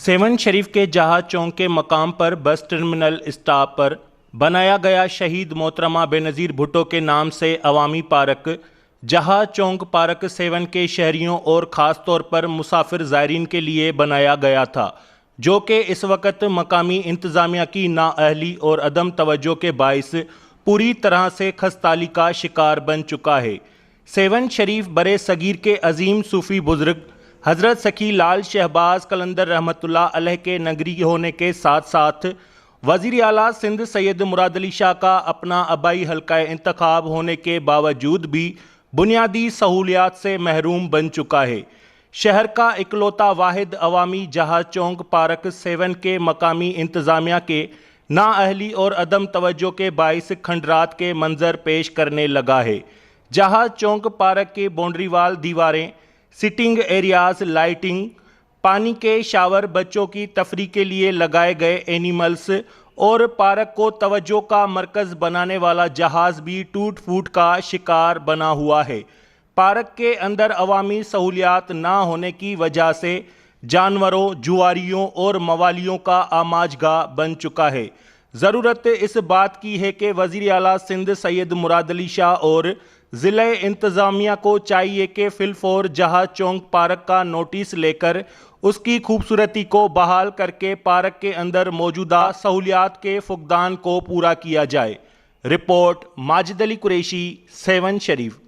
Seven शरीफ के जहाज चौक के मकाम पर बस टर्मिनल स्टॉप पर बनाया गया शहीद मोहतरमा बेनज़ीर भुट्टो के नाम से अवामी पार्क जहाज चौक पार्क सेवन के शहरियों और ख़ास तौर पर मुसाफिर ज़ायरीन के लिए बनाया गया था, जो कि इस वक्त मकामी इंतज़ामिया की नाअहली और अदम तवज्जो के बाइस पूरी तरह से खस्ताली का शिकार बन चुका है। सेवन शरीफ बरे सगीर के अजीम सूफ़ी बुज़ुर्ग हज़रत सखी लाल शहबाज कलंदर रहमतुल्लाह अलैह के नगरी होने के साथ साथ वज़ीर आला सिंध सैयद मुराद अली शाह का अपना आबाई हल्का इंतखाब होने के बावजूद भी बुनियादी सहूलियात से महरूम बन चुका है। शहर का इकलौता वाहिद अवामी जहाज चौक पार्क सेवन के मकामी इंतज़ामिया के नाअहली और अदम तवज्जो के बाइस खंडरात के मंजर पेश करने लगा है। जहाज चौक पार्क के बाउंड्री वाल दीवारें, सिटिंग एरियाज, लाइटिंग, पानी के शावर, बच्चों की तफरी के लिए लगाए गए एनिमल्स और पार्क को तवज्जो का मरकज़ बनाने वाला जहाज़ भी टूट फूट का शिकार बना हुआ है। पार्क के अंदर अवामी सहूलियात ना होने की वजह से जानवरों, जुआरियों और मवालियों का आमाजगाह बन चुका है। ज़रूरत इस बात की है कि वज़ीर आला सिंध सैयद मुराद अली शाह और ज़िला इंतज़ामिया को चाहिए कि फिलफौर जहाज चौक पार्क का नोटिस लेकर उसकी खूबसूरती को बहाल करके पार्क के अंदर मौजूदा सहूलियात के फुकदान को पूरा किया जाए। रिपोर्ट माजिद अली कुरैशी, सेवन शरीफ।